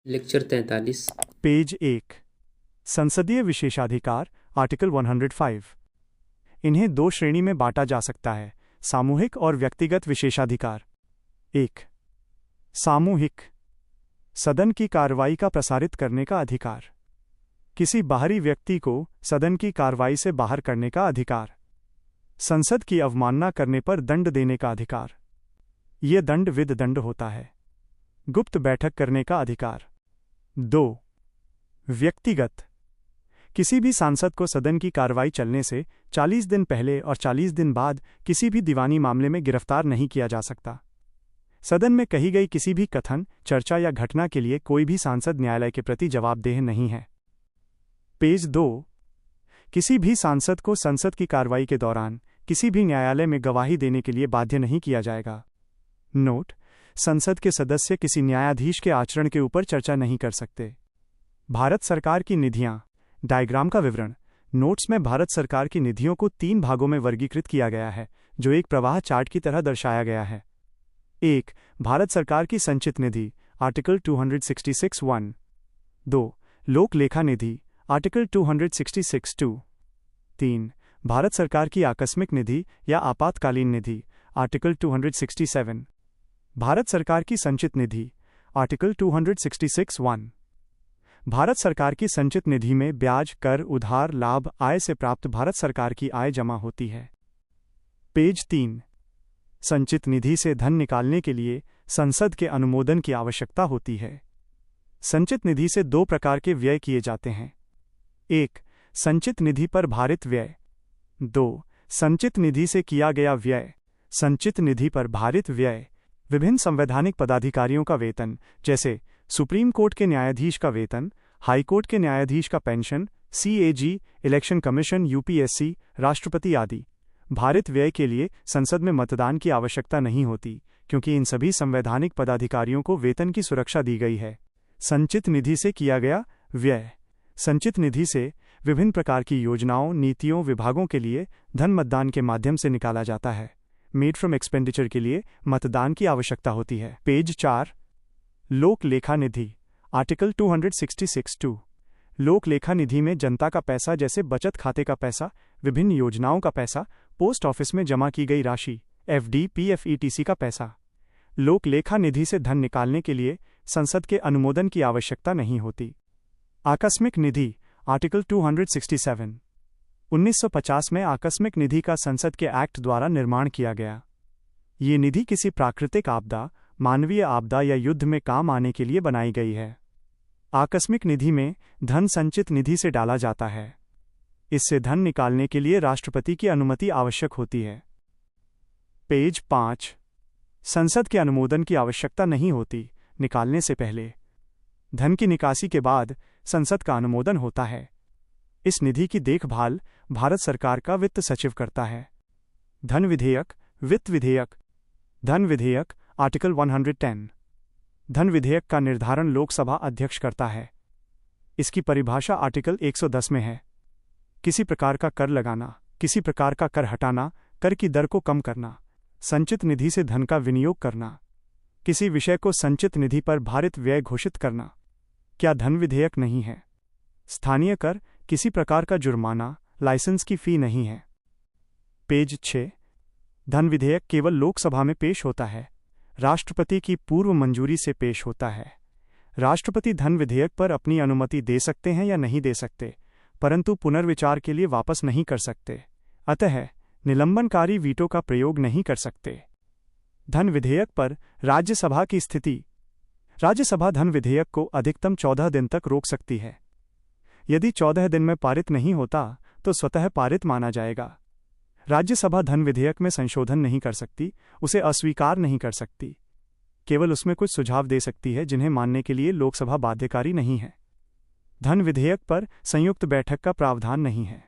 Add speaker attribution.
Speaker 1: Lecture 43।
Speaker 2: Page 1। संसदीय विशेषाधिकार article 105। इन्हें दो श्रेणी में बांटा जा सकता है, सामूहिक और व्यक्तिगत विशेषाधिकार। 1. सामूहिक, सदन की कार्रवाई का प्रसारित करने का अधिकार। किसी बाहरी व्यक्ति को सदन की कार्रवाई से बाहर करने का अधिकार। संसद की अवमानना करने पर दंड देने का अधिकार। यह दंड विध दंड होता है। गुप्त बैठक करने का अधिकार। 2. व्यक्तिगत, किसी भी सांसद को सदन की कार्रवाई चलने से 40 दिन पहले और 40 दिन बाद किसी भी दीवानी मामले में गिरफ्तार नहीं किया जा सकता। सदन में कही गई किसी भी कथन, चर्चा या घटना के लिए कोई भी सांसद न्यायालय के प्रति जवाबदेह नहीं है। पेज 2. किसी भी सांसद को संसद की कार्रवाई के दौरान किसी भी न्यायालय में गवाही देने के लिए बाध्य नहीं किया जाएगा। नोट: संसद के सदस्य किसी न्यायाधीश के आचरण के ऊपर चर्चा नहीं कर सकते। भारत सरकार की निधियां। डायग्राम का विवरण। नोट्स में भारत सरकार की निधियों को 3 भागों में वर्गीकृत किया गया है, जो एक प्रवाह चार्ट की तरह दर्शाया गया है। 1. भारत सरकार की संचित निधि, आर्टिकल 266(1). 2. लोक लेखा निधि, आर्टिकल 266(2). 3. भारत सरकार की आकस्मिक निधि या आपातकालीन निधि, आर्टिकल 267। भारत सरकार की संचित निधि, आर्टिकल 266(1). भारत सरकार की संचित निधि में ब्याज, कर, उधार, लाभ, आय से प्राप्त भारत सरकार की आय जमा होती है। पेज 3. संचित निधि से धन निकालने के लिए संसद के अनुमोदन की आवश्यकता होती है। संचित निधि से 2 प्रकार के व्यय किए जाते हैं। 1. संचित निधि पर भारित व्यय। 2. संचित निधि से किया गया व्यय। संचित निधि पर भारित व्यय विभिन्न संवैधानिक पदाधिकारियों का वेतन, जैसे सुप्रीम कोर्ट के न्यायाधीश का वेतन, हाई कोर्ट के न्यायाधीश का pension, CAG, election commission, UPSC, राष्ट्रपति आदि। भारित व्यय के लिए संसद में मतदान की आवश्यकता नहीं होती, क्योंकि इन सभी संवैधानिक पदाधिकारियों को वेतन की सुरक्षा दी गई है। संचित निधि से किया गया व्यय। संचित निधि से विभिन्न प्रकार की योजनाओं, नीतियों, विभागों के लिए धन मतदान के माध्यम से निकाला जाता है। मेड फ्रॉम एक्सपेंडिचर के लिए मतदान की आवश्यकता होती है। पेज 4. लोक लेखा निधि, आर्टिकल 266(2). लोक लेखा निधि में जनता का पैसा, जैसे बचत खाते का पैसा, विभिन्न योजनाओं का पैसा, पोस्ट ऑफिस में जमा की गई राशि, FD, PF, ETC का पैसा। लोक लेखा निधि से धन निकालने के लिए संसद के अनुमोदन की आवश्यकता नहीं होती। आकस्मिक निधि, आर्टिकल 267। 1950 में आकस्मिक निधि का संसद के एक्ट द्वारा निर्माण किया गया। ये निधि किसी प्राकृतिक आपदा, मानवीय आपदा या युद्ध में काम आने के लिए बनाई गई है। आकस्मिक निधि में धन संचित निधि से डाला जाता है। इससे धन निकालने के लिए राष्ट्रपति की अनुमति आवश्यक होती है। पेज 5. संसद के अनुमोदन की आवश्यकता नहीं होती निकालने से पहले। धन की निकासी के बाद संसद का अनुमोदन होता है। इस निधि की देखभाल भारत सरकार का वित्त सचिव करता है। धन विधेयक, वित्त विधेयक। धन विधेयक, आर्टिकल 110। धन विधेयक का निर्धारण लोकसभा अध्यक्ष करता है। इसकी परिभाषा आर्टिकल 110 में है। किसी प्रकार का कर लगाना, किसी प्रकार का कर हटाना, कर की दर को कम करना, संचित निधि से धन का विनियोग करना, किसी विषय को संचित निधि पर भारित व्यय घोषित करना, क्या धन विधेयक नहीं है। स्थानीय कर, किसी प्रकार का जुर्माना, लाइसेंस की फी नहीं है। पेज 6. धन विधेयक केवल लोकसभा में पेश होता है, राष्ट्रपति की पूर्व मंजूरी से पेश होता है। राष्ट्रपति धन विधेयक पर अपनी अनुमति दे सकते हैं या नहीं दे सकते, परंतु पुनर्विचार के लिए वापस नहीं कर सकते। अतः निलंबनकारी वीटो का प्रयोग नहीं कर सकते। धन विधेयक पर राज्यसभा की स्थिति। राज्यसभा धन विधेयक को अधिकतम 14 दिन तक रोक सकती है। यदि 14 दिन में पारित नहीं होता तो स्वतः पारित माना जाएगा। राज्यसभा धन विधेयक में संशोधन नहीं कर सकती, उसे अस्वीकार नहीं कर सकती, केवल उसमें कुछ सुझाव दे सकती है जिन्हें मानने के लिए लोकसभा बाध्यकारी नहीं है। धन विधेयक पर संयुक्त बैठक का प्रावधान नहीं है।